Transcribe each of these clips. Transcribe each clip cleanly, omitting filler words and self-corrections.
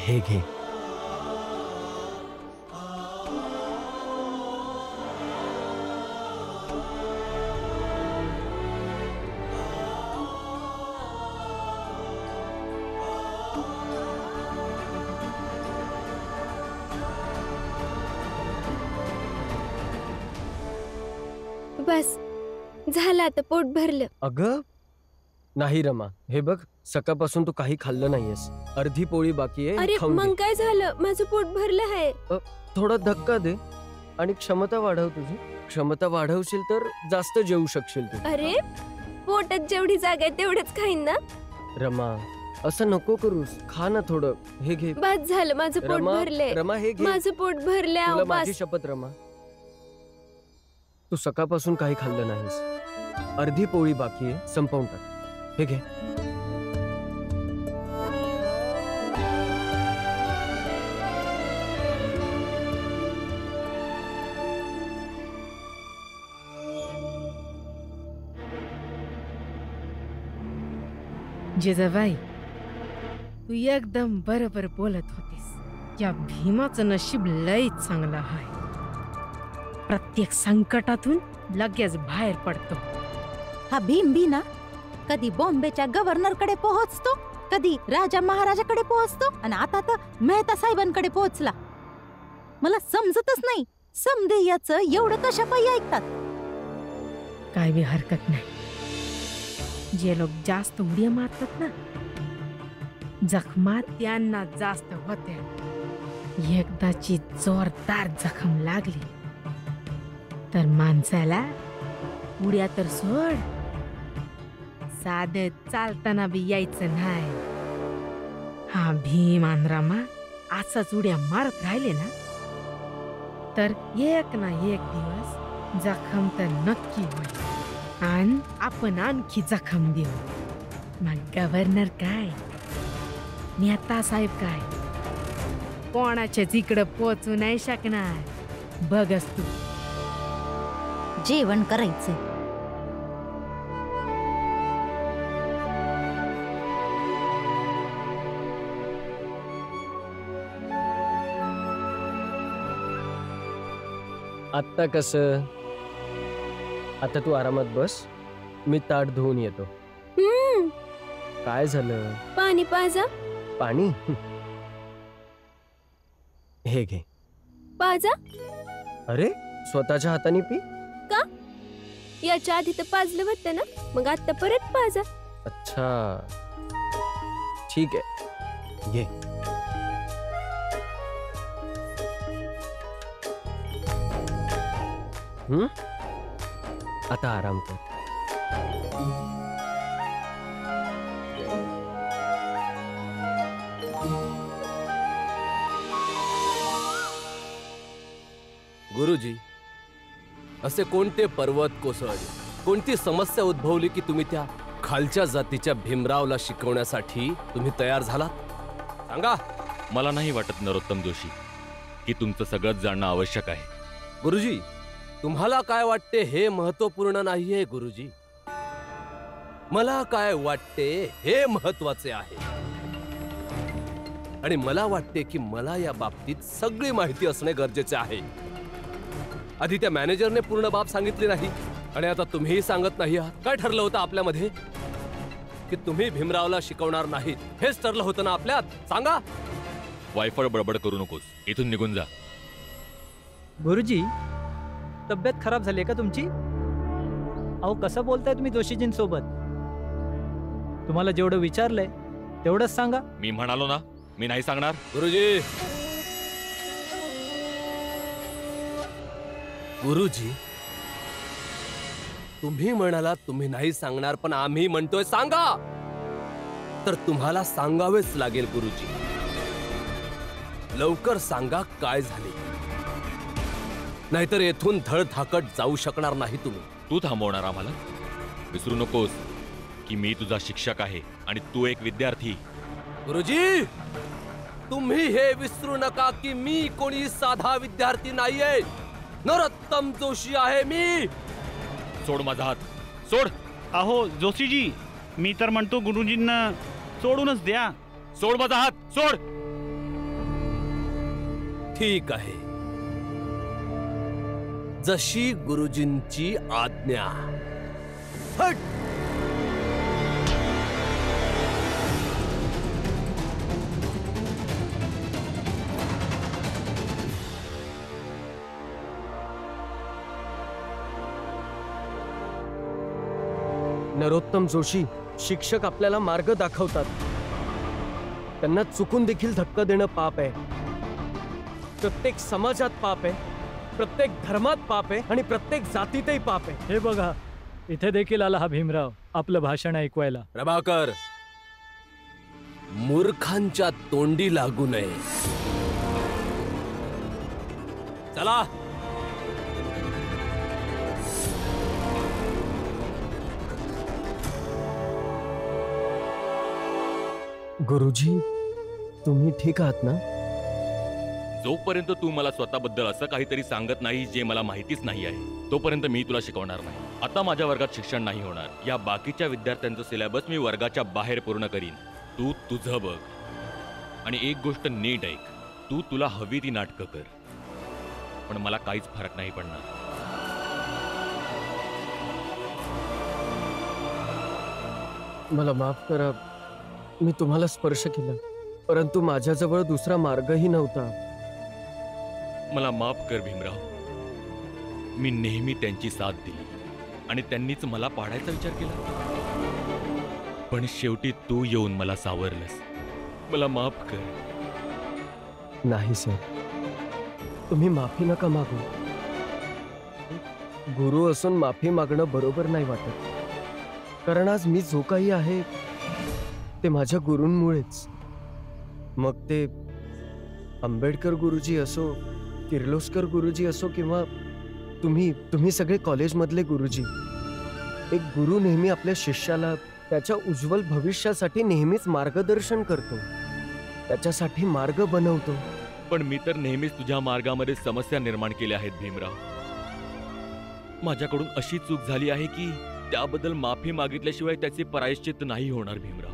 हे घे. बस झालं, आता पोट भरलं. अगं नाही रमा, हे बघ सकाळपासून तू काही खाल्लं नाहीयेस. अर्धी पोळी बाकी आहे. अरे खाऊन घे. मग काय झालं, माझं पोट भरलं आहे. थोडा धक्का दे आणि क्षमता वाढव तुझी. क्षमता वाढवशील तर जास्त जेवू शकशील तू. अरे पोटात जेवढी जागा आहे तेवढंच खाईन ना. रमा असं नको करूस, खा ना थोडं. हे घे. बस झालं, माझं पोट भरलंय. रमा हे घे. माझं पोट भरलंय. तुला अहो, माझी बस. शपथ रमा, तू सकाळपासून काही खाल्लं नाहीस. अर्धी पोळी बाकी आहे, संपवून टाक. हे घे. जिजाबाई, तू एकदम बरोबर बोलत होतीस. या भीमाचं नशीब लय चांगलं आहे. प्रत्येक संकटातून लगेच बाहेर पडतो. हा भीम बी ना कधी बॉम्बेच्या गव्हर्नर कडे पोहोचतो, कधी राजा महाराजाकडे पोहोचतो, आणि आता तर मेहता साहेबांकडे पोहोचला. मला समजतच नाही समदे याचं एवढं कशा पायी ऐकतात. काय बी हरकत नाही. जे लोक जास्त उड्या मारतात ना, जखमा त्यांना जास्त होते. एकदाची जोरदार जखम लागली तर माणसाला उड्या तर सोड, साधे चालताना बी यायचं नाही. हा भीम आणि रमा असाच उड्या मारत राहिले ना तर एक ना एक दिवस जखम तर नक्की होईल, आणि आपण आणखी जखम देऊ. मग गव्हर्नर काय, नेता साहेब काय, कोणाच्याच इकडं पोचू नाही शकणार. बघस तू. जेवण करायचंय. आत्ता कसं, आता तू आरामात बस, मी ताट धुवून येतो. काय झालं? पाणी पाजा. पाणी? हे घे. पाजा? अरे स्वतःच्या हाताने पी. का? याच्या आधी तर पाजलं होतं ना, मग आता परत पाजा. अच्छा ठीक आहे, घे. आता आराम कर. गुरुजी, असे कोणते पर्वत कोसळले, कोणती समस्या उद्भवली की तुम्ही त्या खालच्या जातीच्या भीमरावला शिकवण्यासाठी तुम्ही तयार झालात? सांगा. मला नाही वाटत नरोत्तम जोशी की तुमचं सगळंच जाणणं आवश्यक आहे. गुरुजी, तुम्हाला काय वाटते हे महत्वपूर्ण नाहीये गुरुजी. मला काय वाटते हे महत्वाचे आहे. आणि मला वाटते की मला या बाबतीत सगळी माहिती असणे गरजेचे आहे. आधी त्या मॅनेजरने पूर्ण बाब सांगितली नाही, आणि आता तुम्हीही सांगत नाही आहात. काय ठरलं होतं आपल्यामध्ये की तुम्ही भीमरावला शिकवणार नाहीत? हेच ठरलं होतं ना आपल्यात. सांगा. वायफळ बडबड करू नकोस, इथून निघून जा. गुरुजी, तब्येत खराब झाली आहे का तुमची? अहो कसं बोलताय तुम्ही जोशीजींसोबत? तुम्हाला जेवढं विचारलंय तेवढंच सांगा. मी म्हणालो ना, मी नाही सांगणार. गुरुजी, गुरुजी, तुम्ही म्हणालात तुम्ही नाही सांगणार, पण आम्ही म्हणतोय सांगा. तर तुम्हाला सांगावेच लागेल गुरुजी. लवकर सांगा काय झाले, नाहीतर येथून धडधाकट जाऊ शकणार नाही तुम्ही. तू थांबवणार आम्हाला? विसरू नकोस की मी तुझा शिक्षक आहे आणि तू एक विद्यार्थी. गुरुजी, तुम्ही हे विसरू नका की मी कोणी साधा विद्यार्थी नाहीये. नरोत्तम जोशी आहे मी. सोड माझा हात, सोड. अहो जोशीजी, मी तर म्हणतो गुरुजींना सोडूनच द्या. सोड माझा हात, सोड. ठीक आहे, जशी गुरुजींची आज्ञा. हट. नरोत्तम जोशी, शिक्षक आपल्याला मार्ग दाखवतात. त्यांना चुकून देखील धक्का देणं पाप आहे. प्रत्येक समाजात पाप आहे, प्रत्येक धर्मात पाप आहे आणि प्रत्येक जातीतही पाप आहे. हे बघा, इथे देखील आला हा भीमराव आपलं भाषण ऐकवायला. प्रभाकर, मूर्खांच्या तोंडी लागू नये. चला. गुरुजी, तुम्ही ठीक आहात ना? जोपर्यंत तू मला स्वतःबद्दल असं काहीतरी सांगत नाही जे मला माहितीच नाही आहे, तोपर्यंत मी तुला शिकवणार नाही. आता माझ्या वर्गात शिक्षण नाही होणार. या बाकीच्या विद्यार्थ्यांचं सिलेबस मी वर्गाच्या बाहेर पूर्ण करीन. तू तुझं बघ. आणि एक गोष्ट नीट ऐक, तू तुला हवी ती नाटकं कर, पण मला काहीच फरक नाही पडणार. मला माफ करा, मी तुम्हाला स्पर्श केला, परंतु माझ्याजवळ दुसरा मार्गही नव्हता. मला माफ कर भीमराव. मी नेहमी त्यांची साथ दिली आणि त्यांनीच मला पाडायचा विचार केला, पण शेवटी तू येऊन मला सावरलंस. मला माफ कर. नाही सर, तुम्ही माफी नका मागू. गुरु असून माफी मागणं बरोबर नाही वाटत, कारण आज मी जो काही आहे ते माझ्या गुरूंमुळेच. मग ते आंबेडकर गुरुजी असो, किर्लोस्कर गुरुजी असो किंवा तुम्ही सगळे कॉलेजमधले गुरुजी. एक गुरु नेहमी आपल्या शिष्याला त्याच्या उज्ज्वल भविष्यासाठी नेहमीच मार्गदर्शन करतो, त्याच्यासाठी मार्ग बनवतो. पण मी तर नेहमीच तुझ्या मार्गामध्ये समस्या निर्माण केल्या आहेत भीमराव. माझ्याकडून अशी चूक झाली आहे की त्याबद्दल माफी मागितल्याशिवाय त्याचे प्रायश्चित्त नाही होणार भीमराव.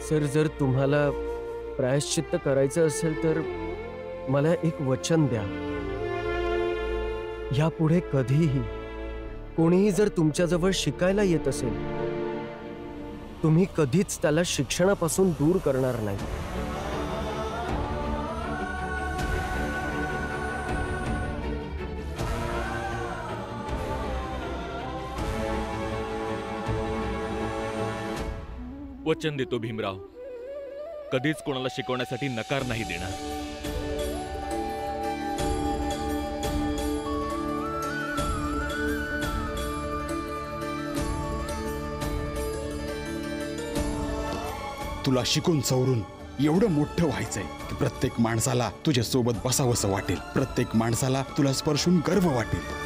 सर, जर तुम्हाला प्रायश्चित्त करायचं असेल तर मला एक वचन द्या. यापुढे कधीही कोणीही जर तुमच्याजवळ शिकायला येत असेल, तुम्ही कधीच त्याला शिक्षणापासून दूर करणार नाही. वचन देतो भीमराव, कधीच कोणाला शिकवण्यासाठी नकार नाही देणार. तुला शिकून सवरून एवढं मोठं व्हायचंय की प्रत्येक माणसाला तुझ्या सोबत बसावंसं वाटेल, प्रत्येक माणसाला तुला स्पर्शून गर्व वाटेल.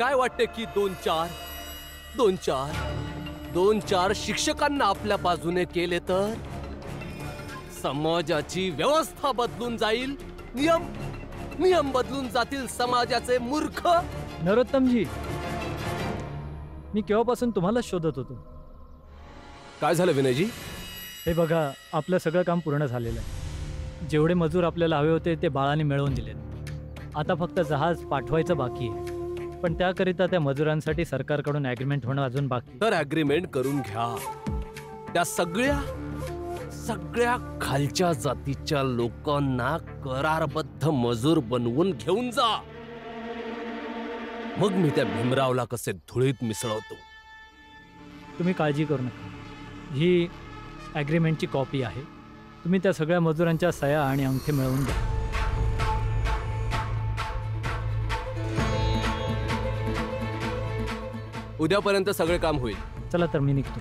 काय वाटते की दोन चार शिक्षकांना आपल्या बाजूने केले तर समाजाची व्यवस्था बदलून जाईल, नियम बदलून जातील समाजाचे मूर्ख. नरोत्तमजी, मी केव्हापासून तुम्हालाच शोधत होतो. काय झालं विनयजी? हे बघा, आपलं सगळं काम पूर्ण झालेलं आहे. जेवढे मजूर आपल्याला हवे होते ते बाळाने मिळवून दिलेत. आता फक्त जहाज पाठवायचं बाकी आहे, पण त्याकरिता त्या मजुरांसाठी सरकारकडून ॲग्रीमेंट होणं अजून बाकी. तर ॲग्रीमेंट करून घ्या. त्या सगळ्या खालच्या जातीच्या लोकांना करारबद्ध मजूर बनवून घेऊन जा. मग मी त्या भीमरावला कसे धुळीत मिसळवतो. तुम्ही काळजी करू नका, ही ॲग्रीमेंटची कॉपी आहे. तुम्ही त्या सगळ्या मजुरांच्या सह्या आणि अंगठे मिळवून द्या. उद्यापर्यंत सगळे काम होईल. चला तर मी निघतो.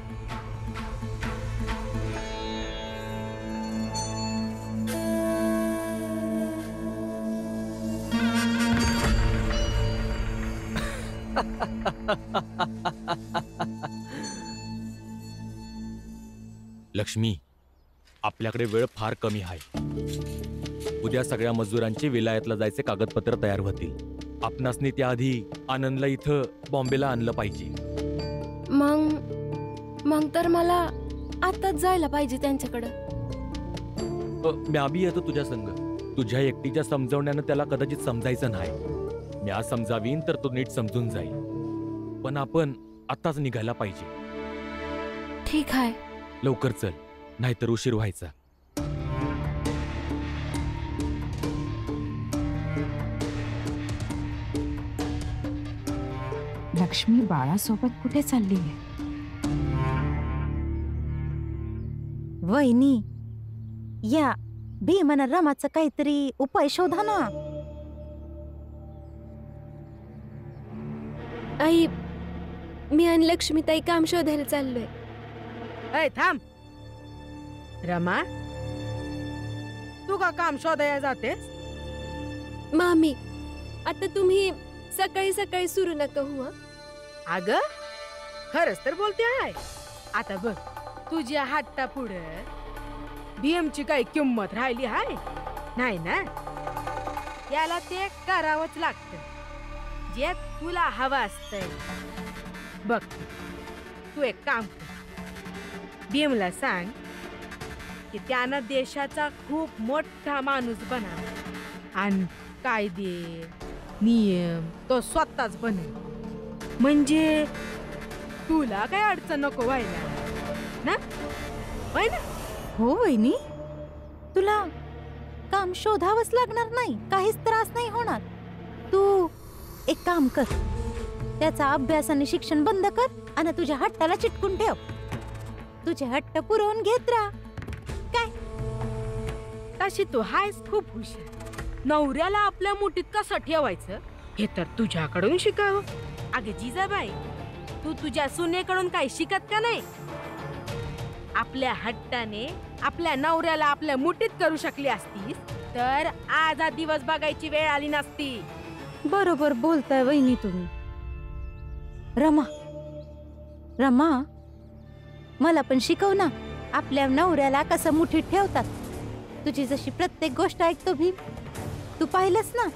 लक्ष्मी, आपल्याकडे वेळ फार कमी आहे. उद्या सगळ्या मजुरांची विलायतला जायचे कागदपत्र तयार होतील. आपणासनी त्याआधी आनंदला इथं बॉम्बेला आणलं पाहिजे. मग तर मला आताच जायला पाहिजे त्यांच्याकडं. म्या बी येतो तुझ्या संग. तुझ्या एकटीच्या समजवण्यानं त्याला कदाचित समजायचं नाही. म्या समजावीन तर तो नीट समजून जाईल. पण आपण आताच निघायला पाहिजे. ठीक आहे. लवकर चल, नाहीतर उशीर व्हायचा. लक्ष्मी बाळासोबत कुठे चालली आहे? वहिनी, या भीमन रमाचं काहीतरी उपाय शोधा ना. आई, मी आणि लक्ष्मीताई काम शोधायला चाललोय. ऐ थांब. रमा, तू का काम शोधायला जातेस? मामी, आता तुम्ही सकाळी सकाळी सुरू नका हुआ. अग, खरंच तर बोलते आहे. आता बघ, तुझ्या हाता पुढे भीमची काही किंमत राहिली आहे नाही ना. याला ते करावंच लागतं जे तुला हवं असतंय. बघ, तू एक काम कर. भीमला सांग की त्यानं देशाचा खूप मोठा माणूस बनावा आणि कायदे नियम तो स्वतःच बनेल. म्हणजे तुला काय अडचण नको व्हायला ना. होय ना? हो वहिनी, तुला काम शोधावंच लागणार नाही. काहीच त्रास नाही होणार. तू एक काम कर, त्याचा अभ्यास आणि शिक्षण बंद कर आणि तुझ्या हट्टाला चिटकून ठेव. तुझे हट्ट पुरवून घेत राहा. काय तशी तू हायस खूप हुशार. नवऱ्याला आपल्या मुठीत कसं ठेवायचं हे तर तुझ्याकडून शिकावं. अगे जिजाबाई, तू तुझ्या सुनेकडून काही शिकत का नाही? आपल्या हट्टाने आपल्या नवऱ्याला आपल्या मुठीत करू शकली असतीस तर आज हा दिवस बघायची वेळ आली नसती. बरोबर बोलताय वहिनी तुम्ही. रमा, रमा, मला पण शिकव ना आपल्या नवऱ्याला कसं मुठीत ठेवतात. तुझी जशी प्रत्येक गोष्ट ऐकतो भीम. तू पाहिलंस ना,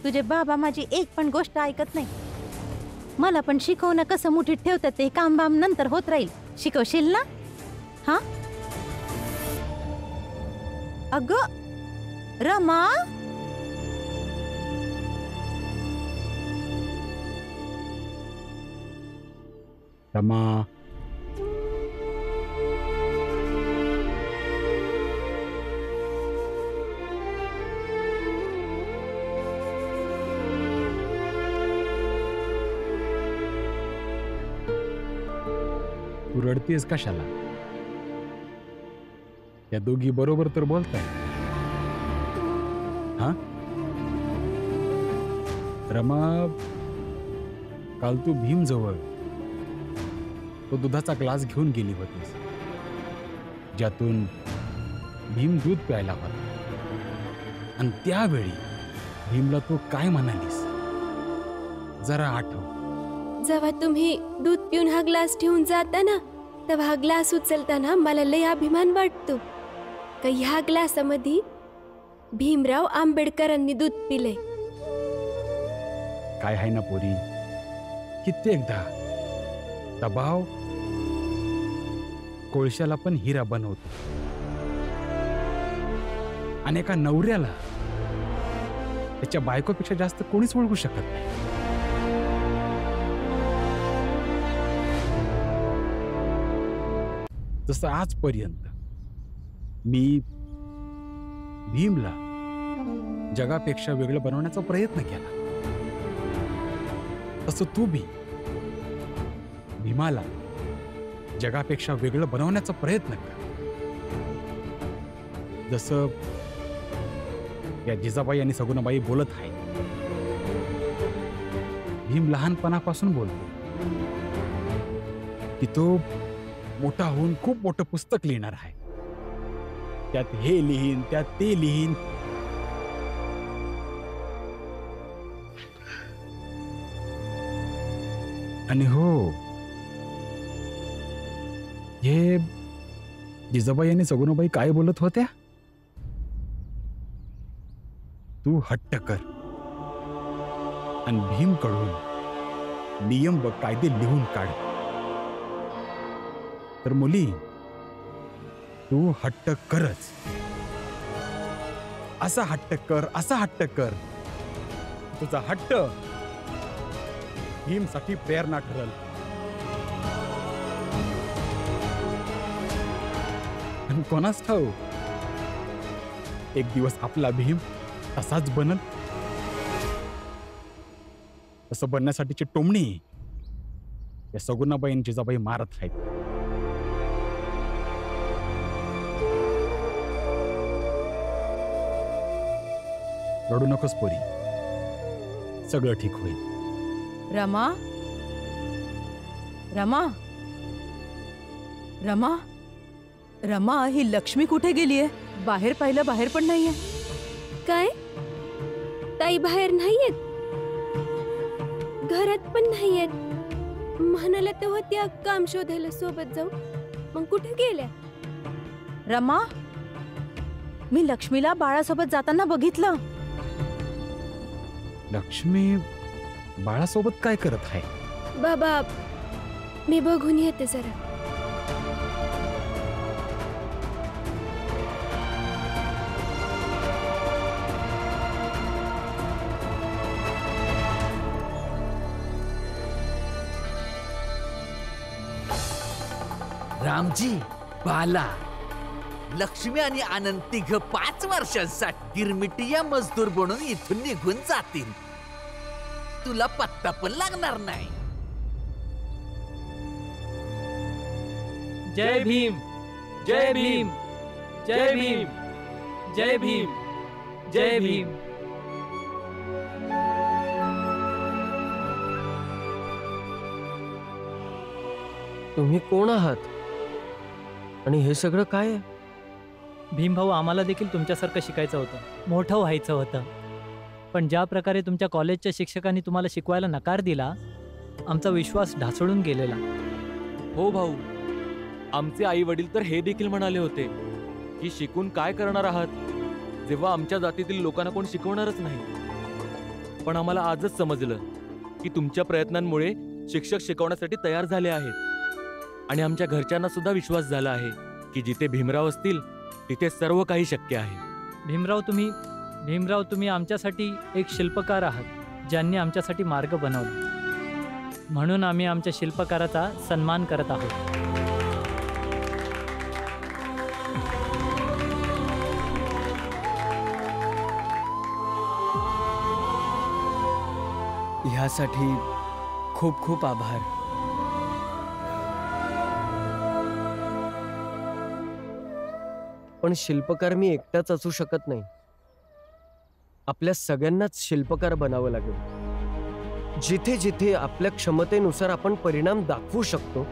तुझे बाबा माझी एक पण गोष्ट ऐकत नाही. मला पण शिकव ना कसं मुठीत ठेवतात. ते काम बाम नंतर होत राहील. शिकवशील ना? हा अग रमा, रमा, तू रडतेस कशाला? या दोघी बरोबर तर बोलताय. हा रमा, काल तू भीम जवळ तो दुधाचा ग्लास घेऊन गेली होतीस, ज्यातून भीम दूध प्यायला होता. आणि त्यावेळी भीमला तू काय म्हणालीस जरा आठव. जेव्हा तुम्ही दूध पिऊन हा ग्लास ठेवून जाता ना, तेव्हा हा ग्लास उचलताना मला लय अभिमान वाटतो का ह्या ग्लासामध्ये भीमराव आंबेडकरांनी दूध पिले. काय आहे ना पोरी, कित्येकदा दबाव कोळशाला पण हिरा बनवतो. आणि एका नवऱ्याला त्याच्या बायकोपेक्षा जास्त कोणीच ओळखू शकत नाही. जसं आजपर्यंत मी भीमला जगापेक्षा वेगळं बनवण्याचा प्रयत्न केला, तसं तू बी भीमाला जगापेक्षा वेगळं बनवण्याचा प्रयत्न कर. जसं या जिजाबाई आणि सगुणाबाई बोलत आहे. भीम लहानपणापासून बोलतो की तो मोठा होऊन खूप मोठं पुस्तक लिहिणार आहे. त्यात हे लिहीन, त्यात ते लिहीन. आणि हो, हे जिजाबाई आणि सगुणाबाई काय बोलत होत्या? तू हट्ट कर आणि भीमकडून नियम व कायदे लिहून काढ. तर मुली, तू हट्ट करच. असा हट्ट कर, असा हट्ट कर. तुझा हट्ट भीमसाठी प्रेरणा ठरल. आणि कोणास ठाऊ, एक दिवस आपला भीम तसाच बनल. तसं बनण्यासाठीची टोमणी या सगुणाबाई आणि जिजाबाई मारत आहेत. रडू नकोस पोरी, सगळं ठीक होईल. रमा, रमा, रमा, रमा, ही लक्ष्मी कुठे गेलीये? बाहेर पाहिलं, बाहेर पण नाहीये. काय ताई बाहेर नाहीयेत, घरात पण नाहीयेत. म्हणाल्या तर होत्या काम शोधायला सोबत जाऊ, मग कुठे गेल्या? रमा, मी लक्ष्मीला बाळासोबत जाताना बघितलं. लक्ष्मी बाळासोबत काय करत आहे? बाबा, मी बघून येते जरा. रामजी, बाला, लक्ष्मी आणि आनंद तिघ 5 वर्षांसाठी गिरमिटिया मजदूर बनून इथून निघून जातील. तुला पत्ता पण लागणार नाही. जय भीम, जय भीम, जय भीम, जय भीम, जय भीम. तुम्ही कोण आहात आणि हे सगळं काय आहे? भीमभाऊ, आम्हाला देखील तुमच्यासारखं शिकायचं होतं, मोठं व्हायचं होतं. पण ज्या प्रकारे तुमच्या कॉलेजच्या शिक्षकांनी तुम्हाला शिकवायला नकार दिला, आमचा विश्वास ढासळून गेलेला. हो भाऊ, आमचे आई वडील तर हे देखील म्हणाले होते की शिकून काय करणार आहात, जेव्हा आमच्या जातीतील लोकांना कोण शिकवणारच नाही. पण आम्हाला आजच समजलं की तुमच्या प्रयत्नांमुळे शिक्षक शिकवण्यासाठी तयार झाले आहेत. आणि आमच्या घरच्यांना सुद्धा विश्वास झाला आहे की जिथे भीमराव असतील तिथे सर्व काही शक्य आहे. भीमराव, तुम्ही आमच्यासाठी एक शिल्पकार आहात, ज्यांनी आमच्यासाठी मार्ग बनवला. म्हणून आम्ही आमच्या शिल्पकाराचा सन्मान करत आहोत. ह्यासाठी खूप खूप आभार. पण शिल्पकार मी एकटाच असू शकत नाही. आपल्या सगळ्यांनाच शिल्पकार बनावं लागेल. जिथे जिथे आपल्या क्षमतेनुसार आपण परिणाम दाखवू शकतो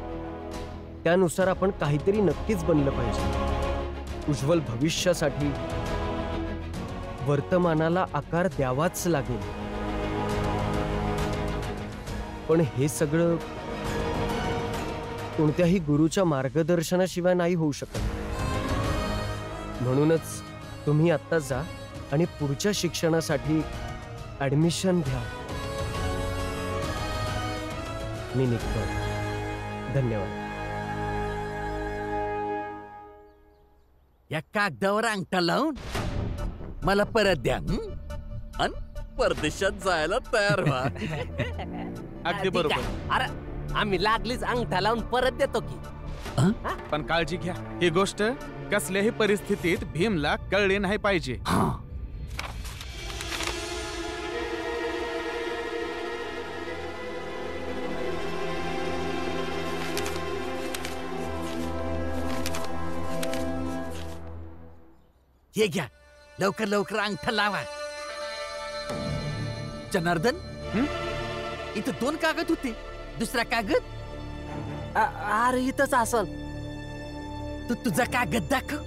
त्यानुसार आपण काहीतरी नक्कीच बनलं पाहिजे. उज्ज्वल भविष्यासाठी वर्तमानाला आकार द्यावाच लागेल. पण हे सगळं कोणत्याही गुरुच्या मार्गदर्शनाशिवाय नाही होऊ शकत. म्हणूनच तुम्ही आत्ता जा आणि पुढच्या शिक्षणासाठी ऍडमिशन घ्या. मी निघतो. धन्यवाद. या कागदावर अंगठा लावून मला परत द्या, आणि परदेशात जायला तयार व्हा. अगदी बरोबर. अरे, आम्ही लागलीच अंगठा लावून परत देतो की. पण काळजी घ्या, ही गोष्ट कसल्याही परिस्थितीत भीमला कळली नाही पाहिजे. हे घ्या, लवकर लवकर अंगठा लावा. जनार्दन, इथं 2 कागद होते, दुसरा कागद? अरे इथंच असल. तू तुझा कागद दाखव.